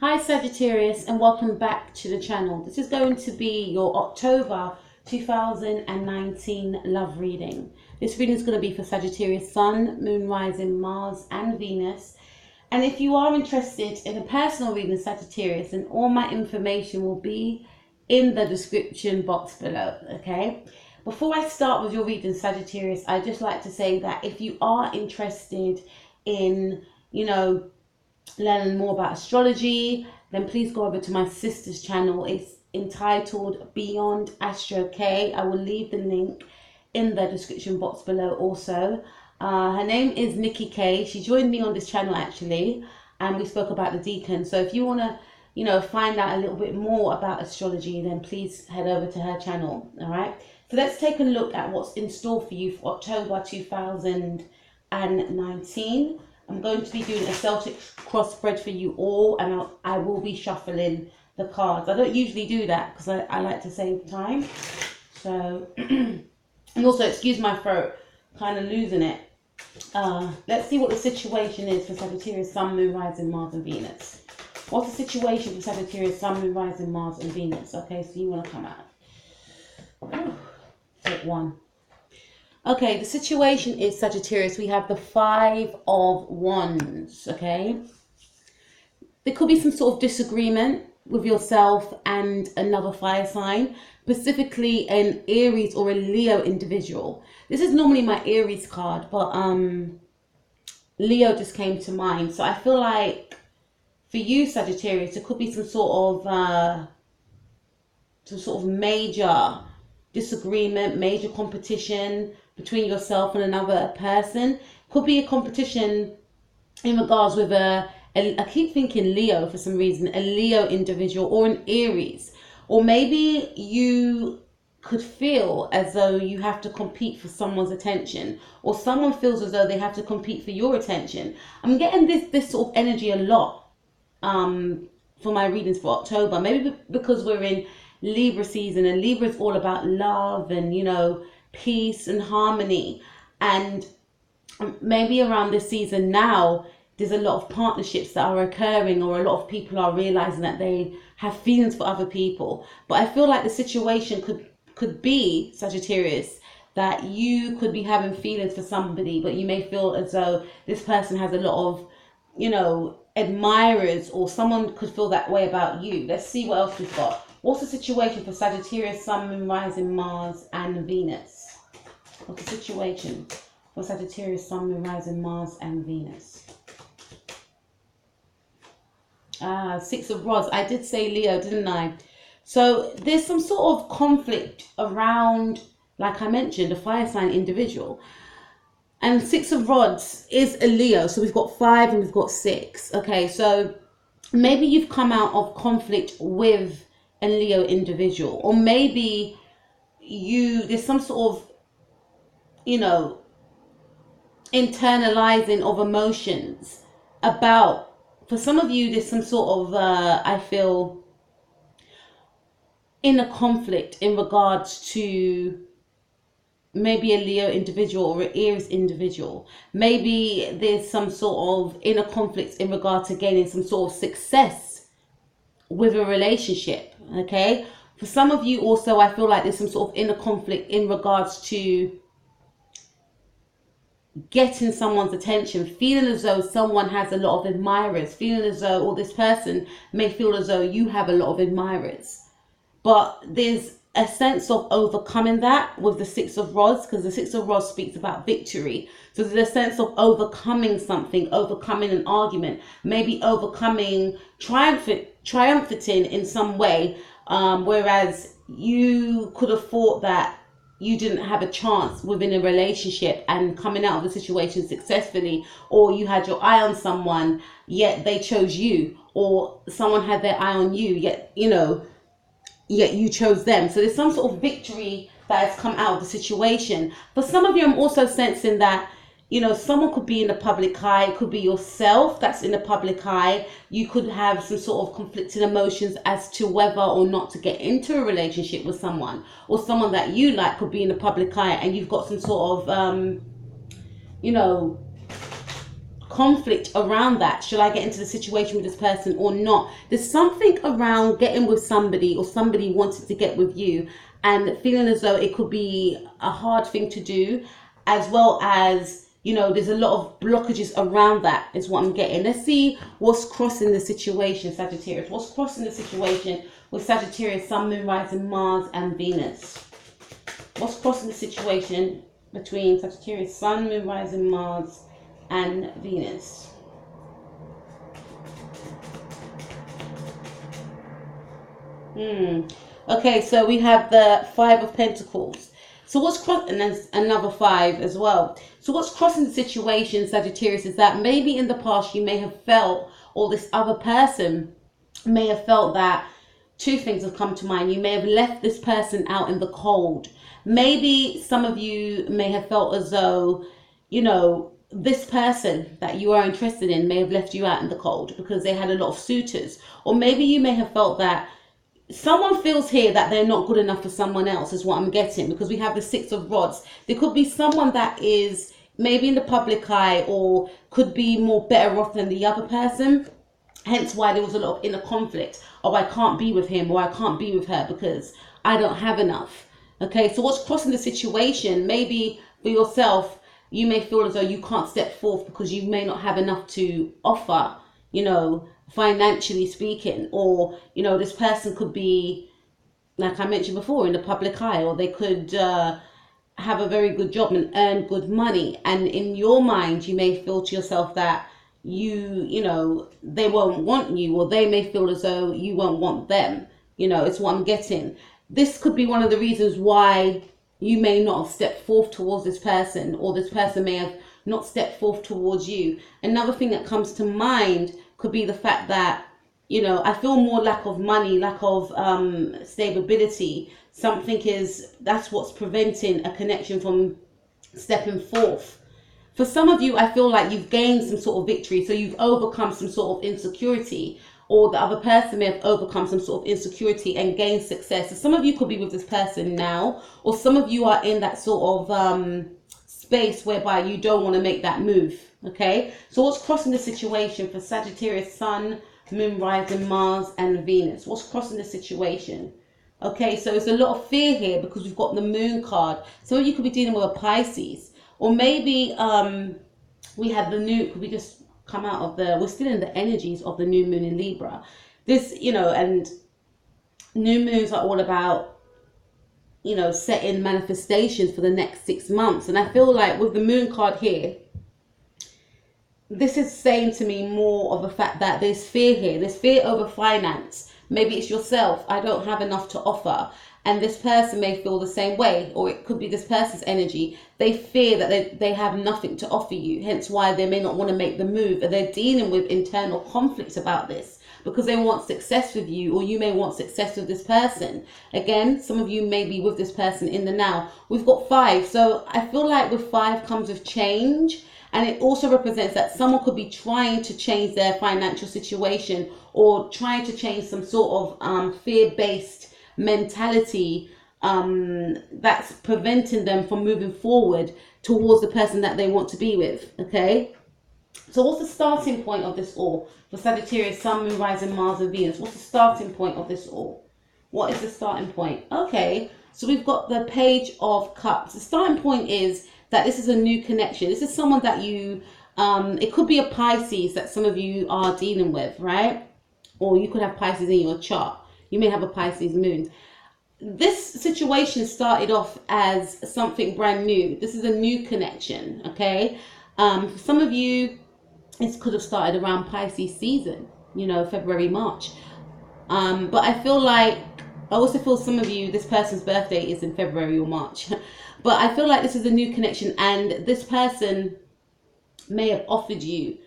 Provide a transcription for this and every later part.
Hi Sagittarius, and welcome back to the channel. This is going to be your October 2019 love reading. This reading is going to be for Sagittarius Sun, Moon, Rising, Mars and Venus. And if you are interested in a personal reading, Sagittarius, then all my information will be in the description box below, okay? Before I start with your reading, Sagittarius, I'd just like to say that if you are interested in, learning more about astrology, then please go over to my sister's channel. It's entitled Beyond Astro K. I will leave the link in the description box below also. Her name is Nikki K. She joined me on this channel actually, and we spoke about the deacon. So if you want to, find out a little bit more about astrology, then please head over to her channel. All right. So let's take a look at what's in store for you for October 2019. I'm going to be doing a Celtic cross spread for you all, and I will be shuffling the cards. I don't usually do that because I like to save time. So, and also, excuse my throat, kind of losing it. Let's see what the situation is for Sagittarius, Sun, Moon, Rising, Mars and Venus. What's the situation for Sagittarius, Sun, Moon, Rising, Mars and Venus? Okay, so you want to come out. Take one. Okay, the situation is, Sagittarius, we have the Five of Wands, okay? There could be some sort of disagreement with yourself and another fire sign, specifically an Aries or a Leo individual. This is normally my Aries card, but Leo just came to mind. So I feel like for you, Sagittarius, there could be some sort of major disagreement, major competition between yourself and another person. Could be a competition in regards with I keep thinking Leo for some reason, a Leo individual or an Aries. Or maybe you could feel as though you have to compete for someone's attention, or someone feels as though they have to compete for your attention. I'm getting this sort of energy a lot for my readings for October. Maybe because we're in Libra season, and Libra is all about love and, peace and harmony. And maybe around this season now, there's a lot of partnerships that are occurring, or a lot of people are realizing that they have feelings for other people. But I feel like the situation could be, Sagittarius, that you could be having feelings for somebody, but you may feel as though this person has a lot of, admirers, or someone could feel that way about you. Let's see what else we've got. What's the situation for Sagittarius, Sun, Moon, Rising, Mars and Venus? What's the situation for Sagittarius, Sun, Moon, Rising, Mars and Venus? Six of Rods. I did say Leo, didn't I? So there's some sort of conflict around, like I mentioned, a fire sign individual. And Six of Rods is a Leo. So we've got 5 and we've got 6. Okay, so maybe you've come out of conflict with a Leo individual, or maybe there's some sort of, internalizing of emotions about, for some of you, there's some sort of, I feel, inner conflict in regards to maybe a Leo individual or an Aries individual. Maybe there's some sort of inner conflict in regard to gaining some sort of success with a relationship, okay? For some of you also, I feel like there's some sort of inner conflict in regards to getting someone's attention, feeling as though someone has a lot of admirers, feeling as though, or this person may feel as though you have a lot of admirers. But there's a sense of overcoming that with the Six of Rods, because the Six of Rods speaks about victory. So there's a sense of overcoming something, overcoming an argument, maybe overcoming, triumphing in some way, whereas you could have thought that you didn't have a chance within a relationship and coming out of the situation successfully, or you had your eye on someone, yet they chose you, or someone had their eye on you, yet you chose them. So there's some sort of victory that has come out of the situation. For some of you, I'm also sensing that, someone could be in the public eye. It could be yourself that's in the public eye. You could have some sort of conflicting emotions as to whether or not to get into a relationship with someone, or someone that you like could be in the public eye, and you've got some sort of, conflict around that. Should I get into the situation with this person or not? There's something around getting with somebody, or somebody wanting to get with you, and feeling as though it could be a hard thing to do, as well as, you know, there's a lot of blockages around that is what I'm getting. Let's see what's crossing the situation, Sagittarius. What's crossing the situation with Sagittarius, Sun, Moon, Rising, Mars, and Venus? What's crossing the situation between Sagittarius, Sun, Moon, Rising, Mars, and Venus? Okay, so we have the Five of Pentacles. So what's crossing, and then another 5 as well. So what's crossing the situation, Sagittarius, is that maybe in the past you may have felt, or this other person may have felt that, two things have come to mind. You may have left this person out in the cold. Maybe some of you may have felt as though, you know, this person that you are interested in may have left you out in the cold because they had a lot of suitors. Or maybe you may have felt that someone feels here that they're not good enough for someone else, is what I'm getting, because we have the 6 of Rods. There could be someone that is maybe in the public eye, or could be more better off than the other person. Hence why there was a lot of inner conflict. Oh, I can't be with him, or I can't be with her because I don't have enough. Okay, so what's crossing the situation? Maybe for yourself, you may feel as though you can't step forth because you may not have enough to offer, you know, financially speaking. Or, you know, this person could be, like I mentioned before, in the public eye, or they could have a very good job and earn good money. And in your mind, you may feel to yourself that you know, they won't want you, or they may feel as though you won't want them. You know, it's what I'm getting. This could be one of the reasons why you may not have stepped forth towards this person, or this person may have not stepped forth towards you. Another thing that comes to mind could be the fact that, you know, I feel more lack of money, lack of stability. Something is, that's what's preventing a connection from stepping forth. For some of you, I feel like you've gained some sort of victory. So you've overcome some sort of insecurity, or the other person may have overcome some sort of insecurity and gained success. So some of you could be with this person now, or some of you are in that sort of space whereby you don't want to make that move. Okay, so what's crossing the situation for Sagittarius, Sun, Moon, Rising, Mars, and Venus? What's crossing the situation? Okay, so it's a lot of fear here because we've got the Moon card. Some of you could be dealing with a Pisces, or maybe we had the new, could we just come out of the, we're still in the energies of the new moon in Libra. This, you know, and new moons are all about, you know, setting manifestations for the next 6 months. And I feel like with the Moon card here, this is saying to me more of the fact that there's fear here. There's fear over finance. Maybe it's yourself. I don't have enough to offer. And this person may feel the same way, or it could be this person's energy. They fear that they have nothing to offer you, hence why they may not want to make the move. And they're dealing with internal conflicts about this because they want success with you, or you may want success with this person. Again, some of you may be with this person in the now. We've got 5. So I feel like with 5 comes with change. And it also represents that someone could be trying to change their financial situation, or trying to change some sort of fear-based mentality that's preventing them from moving forward towards the person that they want to be with. Okay, so what's the starting point of this all for Sagittarius, Sun, Moon, Rising, Mars, and Venus? What's the starting point of this all? What is the starting point? Okay, so we've got the Page of Cups. The starting point is that this is a new connection. This is someone that you, it could be a Pisces that some of you are dealing with, right? Or you could have Pisces in your chart. You may have a Pisces moon. This situation started off as something brand new. This is a new connection, okay? For some of you, this could have started around Pisces season, you know, February, March. But I feel like, I also feel some of you, this person's birthday is in February or March. But I feel like this is a new connection, and this person may have offered you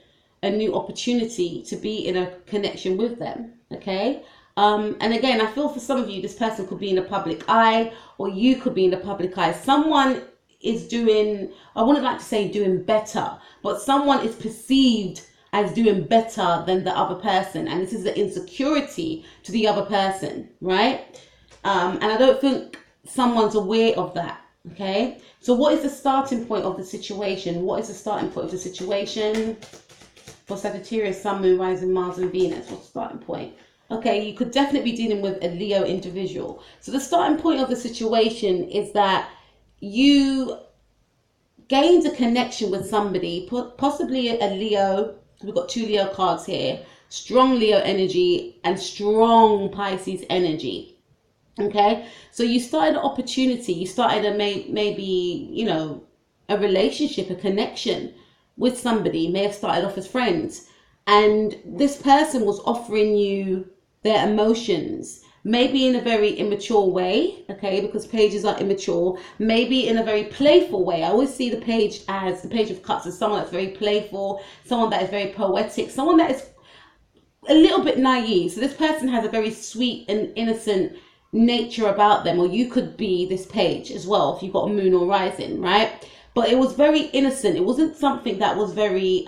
a new opportunity to be in a connection with them, okay? And again, I feel for some of you, this person could be in the public eye, or you could be in the public eye. Someone is doing, I wouldn't like to say doing better, but someone is perceived as doing better than the other person. And this is the insecurity to the other person, right? And I don't think someone's aware of that, okay? So what is the starting point of the situation? What is the starting point of the situation? for Sagittarius, Sun, Moon, Rising, Mars, and Venus. What's the starting point? Okay, you could definitely be dealing with a Leo individual. So the starting point of the situation is that you gained a connection with somebody, possibly a Leo. We've got 2 Leo cards here. Strong Leo energy and strong Pisces energy. Okay, so you started an opportunity. You started a maybe, you know, a relationship, a connection with somebody. May have started off as friends. And this person was offering you their emotions, maybe in a very immature way, okay, because pages are immature, maybe in a very playful way. I always see the Page of Cups as someone that's very playful, someone that is very poetic, someone that is a little bit naive. So this person has a very sweet and innocent nature about them, or you could be this Page as well if you've got a Moon or Rising, right? But it was very innocent. It wasn't something that was very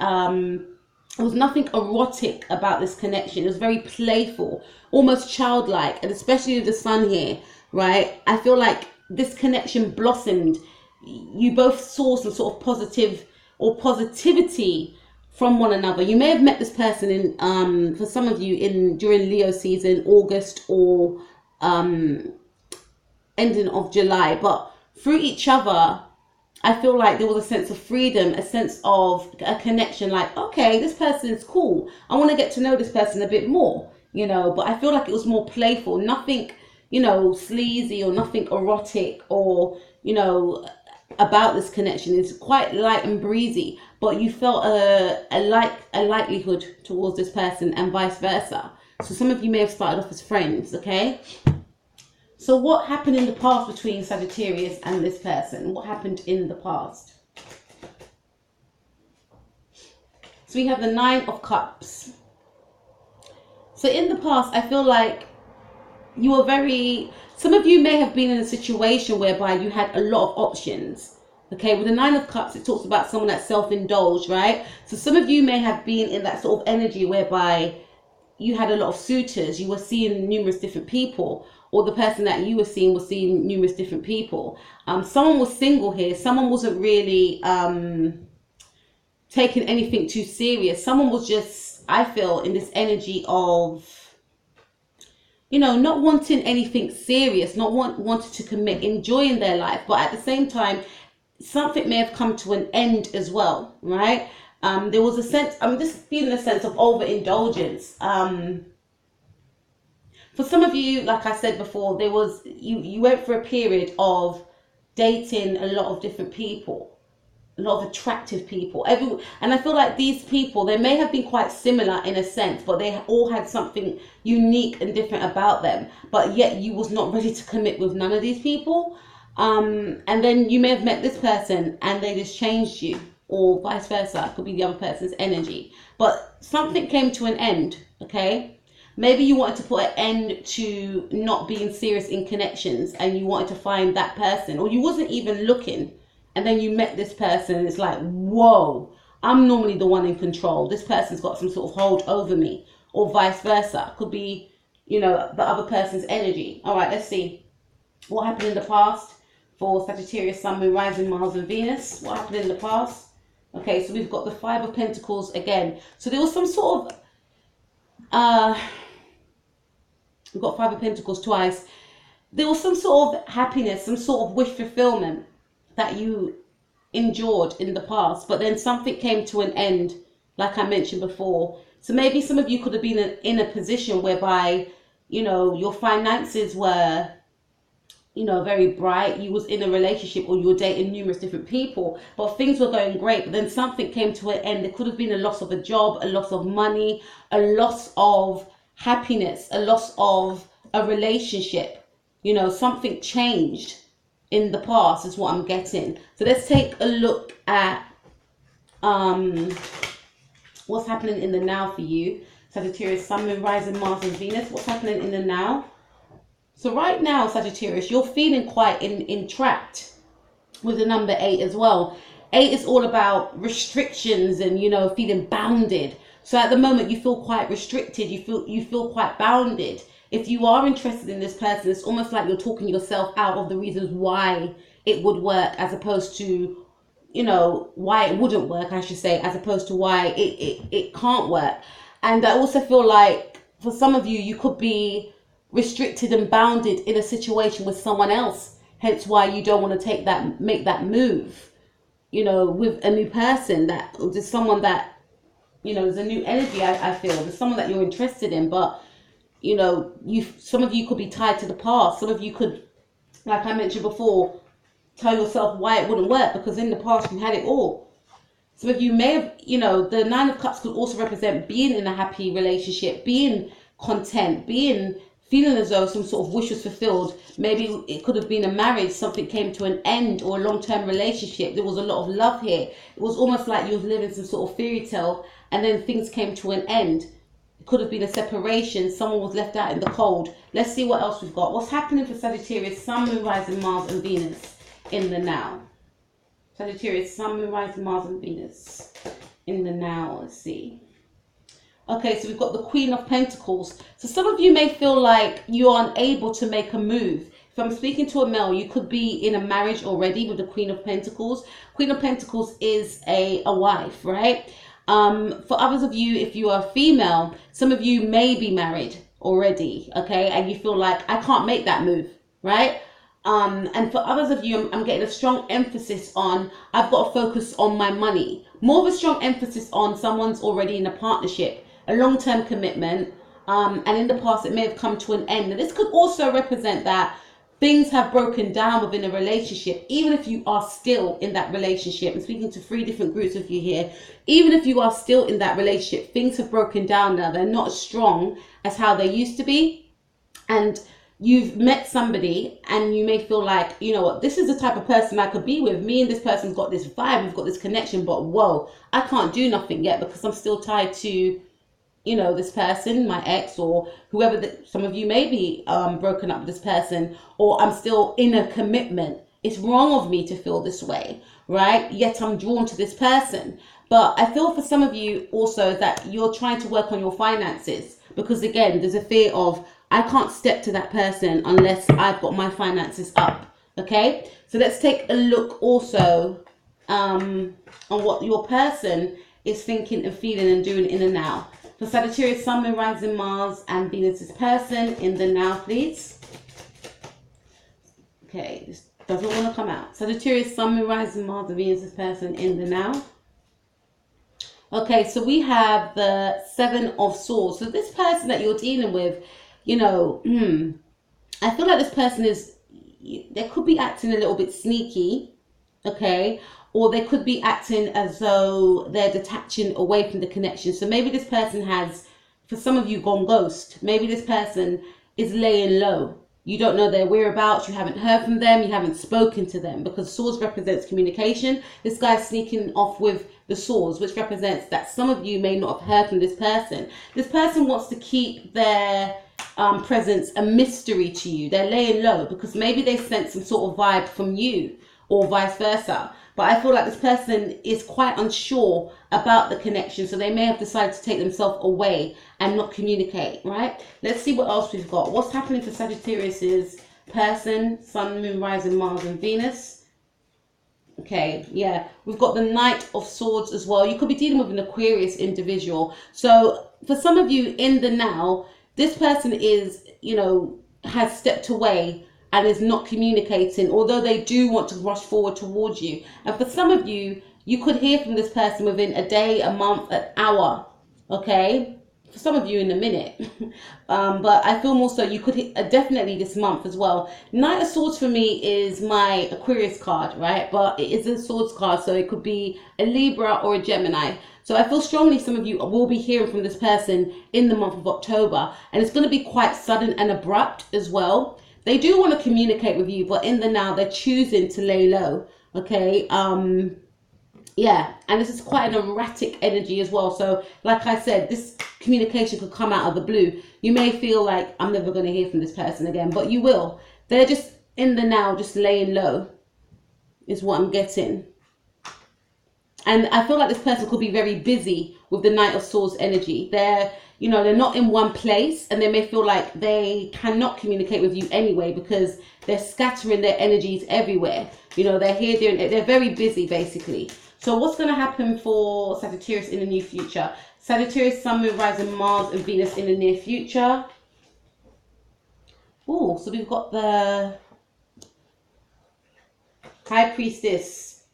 there was nothing erotic about this connection. It was very playful, almost childlike, and especially with the Sun here, right? I feel like this connection blossomed. You both saw some sort of positivity from one another. You may have met this person in, for some of you, during Leo season, August or ending of July, but through each other, I feel like there was a sense of freedom, a sense of a connection, like, okay, this person is cool. I want to get to know this person a bit more, you know, but I feel like it was more playful, nothing, you know, sleazy or nothing erotic or, you know, about this connection. It's quite light and breezy, but you felt a likelihood towards this person and vice versa. So some of you may have started off as friends, okay? So what happened in the past between Sagittarius and this person? What happened in the past? So we have the 9 of Cups. So in the past, I feel like you were some of you may have been in a situation whereby you had a lot of options. Okay, with the 9 of Cups, it talks about someone that's self-indulged, right? So some of you may have been in that sort of energy whereby you had a lot of suitors. You were seeing numerous different people, or the person that you were seeing was seeing numerous different people. Someone was single here. Someone wasn't really taking anything too serious. Someone was just, I feel, in this energy of, you know, not wanting anything serious, not wanting to commit, enjoying their life. But at the same time, something may have come to an end as well, right? There was a sense, I'm just feeling a sense of overindulgence. For some of you, like I said before, there was, you went for a period of dating a lot of different people, a lot of attractive people. And I feel like these people, they may have been quite similar in a sense, but they all had something unique and different about them. But yet you was not ready to commit with none of these people. And then you may have met this person and they just changed you, or vice versa. It could be the other person's energy. But something came to an end, okay? Maybe you wanted to put an end to not being serious in connections and you wanted to find that person, or you wasn't even looking, and then you met this person and it's like, whoa, I'm normally the one in control. This person's got some sort of hold over me, or vice versa. Could be, you know, the other person's energy. All right, let's see. What happened in the past for Sagittarius, Sun, Moon, Rising, Mars, and Venus? What happened in the past? Okay, so we've got the 5 of Pentacles again. So there was some sort of, we've got 5 of Pentacles twice. There was some sort of happiness, some sort of wish fulfillment that you endured in the past, but then something came to an end, like I mentioned before. So maybe some of you could have been in a position whereby, you know, your finances were, you know, very bright. You was in a relationship, or you were dating numerous different people, but things were going great, but then something came to an end. There could have been a loss of a job, a loss of money, a loss of happiness, a loss of a relationship. You know, something changed in the past is what I'm getting. So let's take a look at what's happening in the now for you, Sagittarius, Sun, Moon, Rising, Mars, and Venus. What's happening in the now? So right now, Sagittarius, you're feeling quite entrapped with the number 8 as well. 8 is all about restrictions and, you know, feeling bounded. So at the moment, you feel quite restricted. You feel quite bounded. If you are interested in this person, it's almost like you're talking yourself out of the reasons why it would work, as opposed to you know, why it wouldn't work, I should say, as opposed to why it can't work. And I also feel like for some of you, you could be restricted and bounded in a situation with someone else, hence why you don't want to make that move, you know, with a new person. That there's someone that, you know, there's a new energy. I feel there's someone that you're interested in, but you know, some of you could be tied to the past. Some of you could, like I mentioned before, tell yourself why it wouldn't work because in the past you had it all. Some of you may have, you know, the Nine of Cups could also represent being in a happy relationship, being content, feeling as though some sort of wish was fulfilled. Maybe it could have been a marriage, something came to an end, or a long-term relationship. There was a lot of love here. It was almost like you was living some sort of fairy tale and then things came to an end. It could have been a separation. Someone was left out in the cold. Let's see what else we've got. What's happening for Sagittarius, Sun, Moon, Rising, Mars and Venus in the now? Sagittarius, Sun, Moon, Rising, Mars and Venus in the now. Let's see. Okay, so we've got the Queen of Pentacles. So some of you may feel like you're unable to make a move. If I'm speaking to a male, you could be in a marriage already with the Queen of Pentacles. Queen of Pentacles is a wife, right? For others of you, if you are female, some of you may be married already, okay? And you feel like, I can't make that move, right? And for others of you, I'm getting a strong emphasis on, I've got to focus on my money. More of a strong emphasis on someone's already in a partnership, a long-term commitment. And in the past, it may have come to an end. And this could also represent that things have broken down within a relationship, even if you are still in that relationship. I'm speaking to 3 different groups of you here. Even if you are still in that relationship, things have broken down now. They're not as strong as how they used to be. And you've met somebody and you may feel like, you know what, this is the type of person I could be with. Me and this person's got this vibe, we've got this connection, but whoa, I can't do nothing yet because I'm still tied to, you know, this person, my ex or whoever that some of you may be broken up with this person, or I'm still in a commitment. It's wrong of me to feel this way, right? Yet I'm drawn to this person. But I feel for some of you also that you're trying to work on your finances because again, there's a fear of, I can't step to that person unless I've got my finances up, okay? So let's take a look also on what your person is thinking and feeling and doing in the now. For Sagittarius, Sun, Moon, Rising, Mars and Venus's person in the now, please. Okay, this doesn't want to come out. Sagittarius, Sun, Moon, Rising, Mars and Venus's person in the now. Okay, so we have the 7 of Swords. So this person that you're dealing with, you know, I feel like this person is, they could be acting a little bit sneaky, okay? Or they could be acting as though they're detaching away from the connection. So maybe this person has, for some of you, gone ghost. Maybe this person is laying low. You don't know their whereabouts. You haven't heard from them. You haven't spoken to them because swords represents communication. This guy's sneaking off with the swords, which represents that some of you may not have heard from this person. This person wants to keep their presence a mystery to you. They're laying low because maybe they sense some sort of vibe from you or vice versa. But I feel like this person is quite unsure about the connection. So they may have decided to take themselves away and not communicate, right? Let's see what else we've got. What's happening for Sagittarius's person, Sun, Moon, Rising, Mars and Venus? Okay, yeah. We've got the Knight of Swords as well. You could be dealing with an Aquarius individual. So for some of you in the now, this person is, you know, has stepped away and is not communicating, although they do want to rush forward towards you. And for some of you, you could hear from this person within a day, a month, an hour, okay? For some of you in a minute. But I feel more so you could definitely this month as well. Knight of Swords for me is my Aquarius card, right? But it is a Swords card, so it could be a Libra or a Gemini. So I feel strongly some of you will be hearing from this person in the month of October. And it's going to be quite sudden and abrupt as well. They do want to communicate with you, but in the now, they're choosing to lay low, okay? Yeah, and this is quite an erratic energy as well. So, like I said, this communication could come out of the blue. You may feel like, I'm never going to hear from this person again, but you will. They're just in the now, just laying low, is what I'm getting. And I feel like this person could be very busy with the Knight of Swords energy. They're, you know, they're not in one place, and they may feel like they cannot communicate with you anyway because they're scattering their energies everywhere. You know, they're here doing it. They're very busy, basically. So what's going to happen for Sagittarius in the near future? Sagittarius, Sun, Moon, Rising, Mars, and Venus in the near future. Oh, so we've got the High Priestess.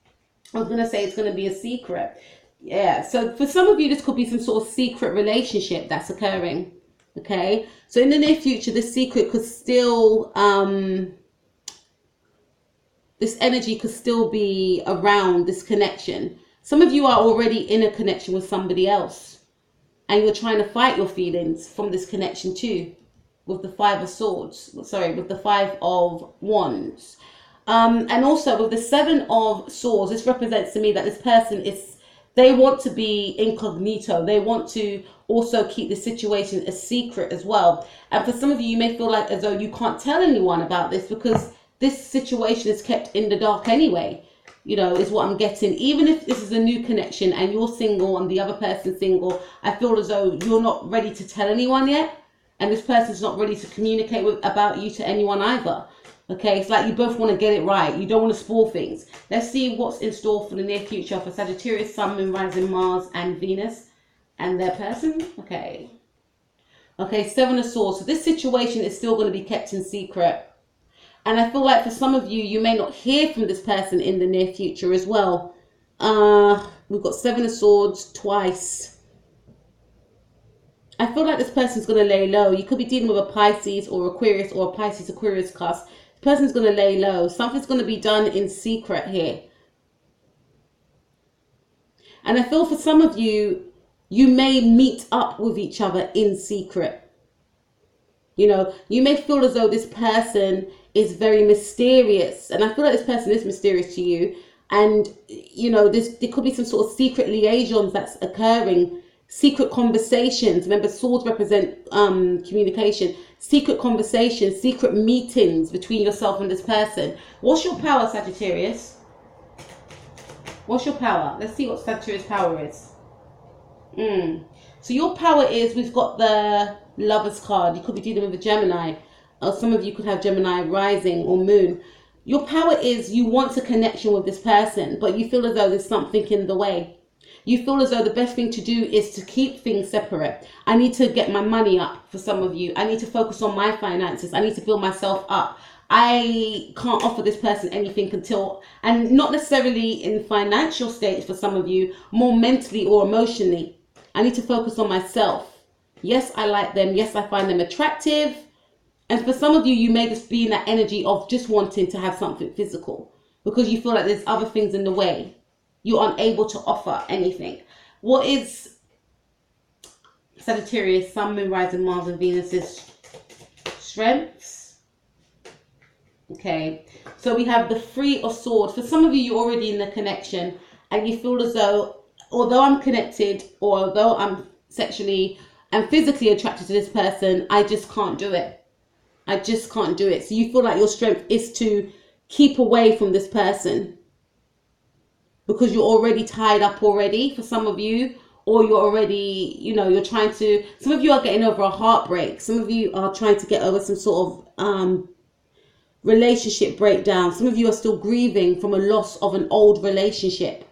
I was going to say it's going to be a secret. Yeah, so for some of you, this could be some sort of secret relationship that's occurring. Okay, so in the near future, this secret could still, this energy could still be around this connection. Some of you are already in a connection with somebody else, and you're trying to fight your feelings from this connection too, with the Five of Swords. Sorry, with the Five of Wands. And also with the Seven of Swords, this represents to me that this person is, they want to be incognito. They want to also keep the situation a secret as well. And for some of you, you may feel like as though you can't tell anyone about this because this situation is kept in the dark anyway, you know, is what I'm getting. Even if this is a new connection and you're single and the other person's single, I feel as though you're not ready to tell anyone yet. And this person's not ready to communicate about you to anyone either. Okay, it's like you both want to get it right. You don't want to spoil things. Let's see what's in store for the near future for Sagittarius, Sun, Moon, Rising, Mars, and Venus, and their person. Okay. Okay, Seven of Swords. So this situation is still going to be kept in secret. And I feel like for some of you, you may not hear from this person in the near future as well. We've got Seven of Swords twice. I feel like this person's going to lay low. You could be dealing with a Pisces or Aquarius or a Pisces Aquarius cusp. Person's going to lay low. Something's going to be done in secret here. And I feel for some of you, you may meet up with each other in secret. You know, you may feel as though this person is very mysterious. And I feel like this person is mysterious to you. And, you know, there could be some sort of secret liaisons that's occurring. Secret conversations. Remember, swords represent communication. Secret conversations, secret meetings between yourself and this person. What's your power, Sagittarius? What's your power? Let's see what Sagittarius power is. So your power is, we've got the Lovers card. You could be dealing with a Gemini. Or some of you could have Gemini rising or moon. Your power is you want a connection with this person, but you feel as though there's something in the way. You feel as though the best thing to do is to keep things separate. I need to get my money up for some of you. I need to focus on my finances. I need to build myself up. I can't offer this person anything until, and not necessarily in financial states for some of you, more mentally or emotionally. I need to focus on myself. Yes, I like them. Yes, I find them attractive. And for some of you, you may just be in that energy of just wanting to have something physical because you feel like there's other things in the way. You're unable to offer anything. What is Sagittarius, Sun, Moon, Rising, Mars, and Venus's strengths? Okay, so we have the Three of Swords. For some of you, you're already in the connection and you feel as though, although I'm connected, or although I'm sexually and physically attracted to this person, I just can't do it. I just can't do it. So you feel like your strength is to keep away from this person because you're already tied up already for some of you, or you're already, you know, you're trying to, some of you are getting over a heartbreak. Some of you are trying to get over some sort of relationship breakdown. Some of you are still grieving from a loss of an old relationship.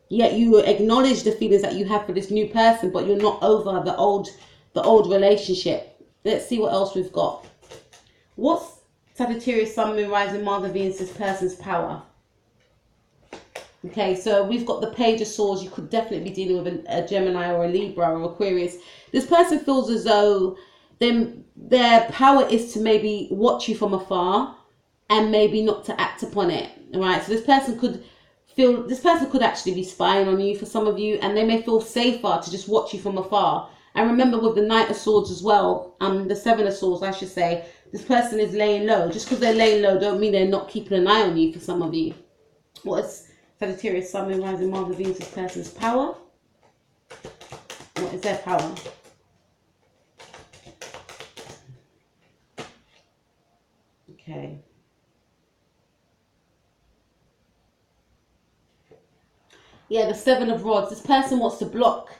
Yet you acknowledge the feelings that you have for this new person, but you're not over the old relationship. Let's see what else we've got. What's Sagittarius, Sun, Moon, Rising, Mars, and Venus' person's power? Okay, so we've got the Page of Swords. You could definitely be dealing with a Gemini or a Libra or Aquarius. This person feels as though their power is to maybe watch you from afar and maybe not to act upon it. All right, so this person could actually be spying on you for some of you, and they may feel safer to just watch you from afar. And remember, with the Knight of Swords as well, the Seven of Swords, I should say, this person is laying low. Just because they're laying low don't mean they're not keeping an eye on you for some of you. What is Sagittarius, Sun, Moon, Rising, Mars, and Venus' person's power? What is their power? Okay. Yeah, the Seven of Rods. This person wants to block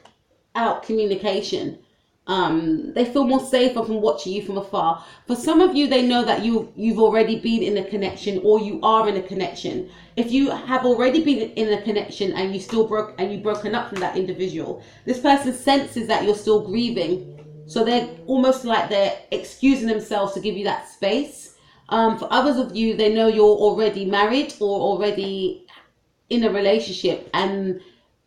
out communication. They feel more safer from watching you from afar. For some of you, they know that you've already been in a connection, or you are in a connection. If you have already been in a connection and you've broken up from that individual, this person senses that you're still grieving. So they're almost like they're excusing themselves to give you that space. For others of you, they know you're already married or already in a relationship, and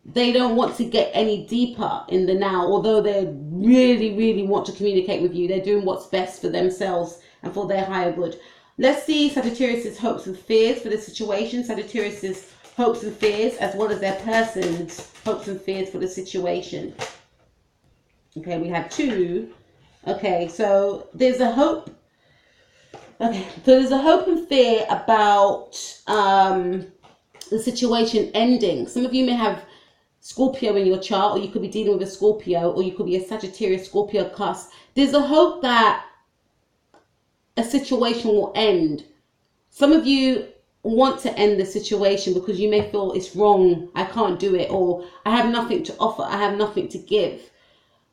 they don't want to get any deeper in the now, although they really, really want to communicate with you. They're doing what's best for themselves and for their higher good. Let's see Sagittarius's hopes and fears for the situation. Sagittarius's hopes and fears, as well as their person's hopes and fears for the situation. Okay, we have 2. Okay, so there's a hope. Okay, so there's a hope and fear about the situation ending. Some of you may have Scorpio in your chart, or you could be dealing with a Scorpio, or you could be a Sagittarius Scorpio cusp. There's a hope that a situation will end. Some of you want to end the situation because you may feel it's wrong, I can't do it, or I have nothing to offer, I have nothing to give.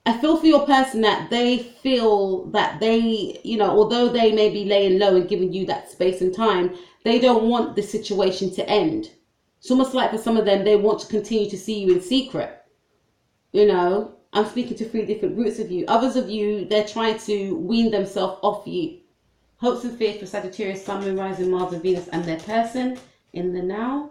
I feel for your person that they feel that they, although they may be laying low and giving you that space and time, they don't want the situation to end. It's almost like for some of them, they want to continue to see you in secret. I'm speaking to 3 different groups of you. Others of you, they're trying to wean themselves off you. Hopes and fears for Sagittarius, Sun, Moon, Rising, Mars, and Venus, and their person in the now.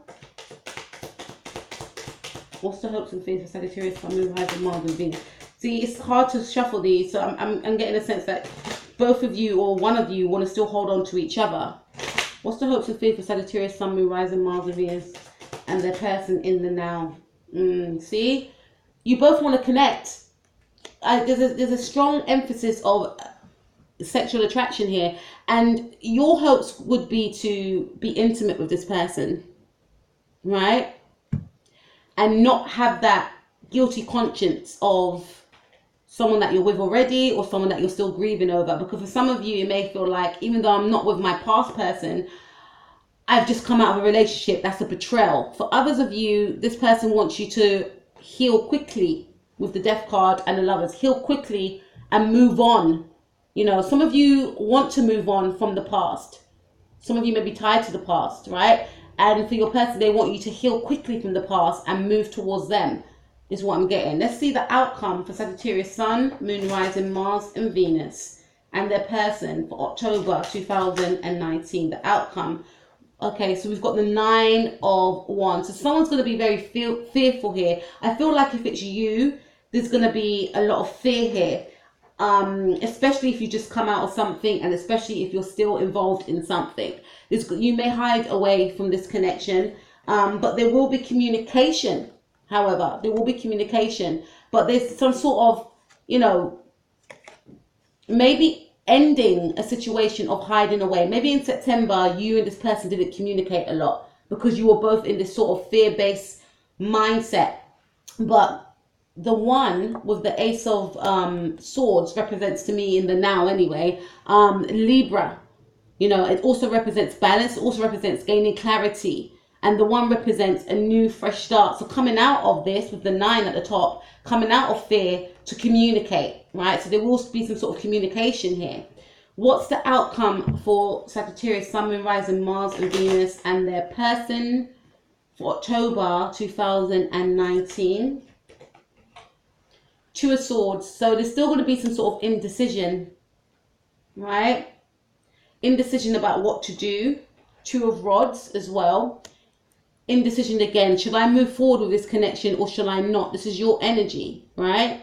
What's the hopes and fears for Sagittarius, Sun, Moon, Rising, Mars, and Venus? See, it's hard to shuffle these, so I'm getting a sense that both of you or one of you want to still hold on to each other. What's the hopes and fears for Sagittarius, Sun, Moon, Rising, Mars, and Venus, and their person in the now? See, you both want to connect. There's a strong emphasis of sexual attraction here, and your hopes would be to be intimate with this person, right? And not have that guilty conscience of someone that you're with already, or someone that you're still grieving over. Because for some of you, you may feel like, even though I'm not with my past person, I've just come out of a relationship. That's a betrayal. For others of you, this person wants you to heal quickly with the Death card and the Lovers. Heal quickly and move on. Some of you want to move on from the past. Some of you may be tied to the past, right? And for your person, they want you to heal quickly from the past and move towards them, is what I'm getting. Let's see the outcome for Sagittarius Sun, Moon, Rising, Mars, and Venus, and their person for October 2019. The outcome. Okay, so we've got the 9 of Wands. So someone's going to be very fearful here. I feel like if it's you, there's going to be a lot of fear here. Especially if you just come out of something, and especially if you're still involved in something. You may hide away from this connection, but there will be communication. However, there will be communication, but there's some sort of, maybe ending a situation of hiding away. Maybe in September, you and this person didn't communicate a lot because you were both in this sort of fear-based mindset. But the one with the Ace of Swords represents, to me, in the now anyway, Libra. It also represents balance. It also represents gaining clarity. And the 1 represents a new, fresh start. So coming out of this with the 9 at the top, coming out of fear to communicate, right? So there will be some sort of communication here. What's the outcome for Sagittarius, Sun, Moon, Rising, Mars, and Venus, and their person for October 2019? 2 of Swords. So there's still going to be some sort of indecision, right? Indecision about what to do. 2 of Rods as well. Indecision again. Should I move forward with this connection or should I not? This is your energy, right?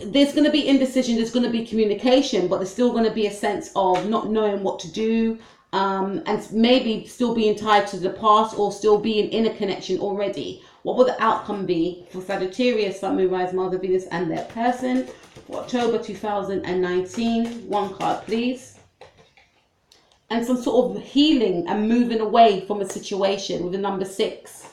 There's going to be indecision. There's going to be communication, but there's still going to be a sense of not knowing what to do, and maybe still being tied to the past or still being in a connection already. What will the outcome be for Sagittarius, Sun, Moon, Rising, Mars, Venus, and their person for October 2019? 1 card, please. And some sort of healing and moving away from a situation with the number 6.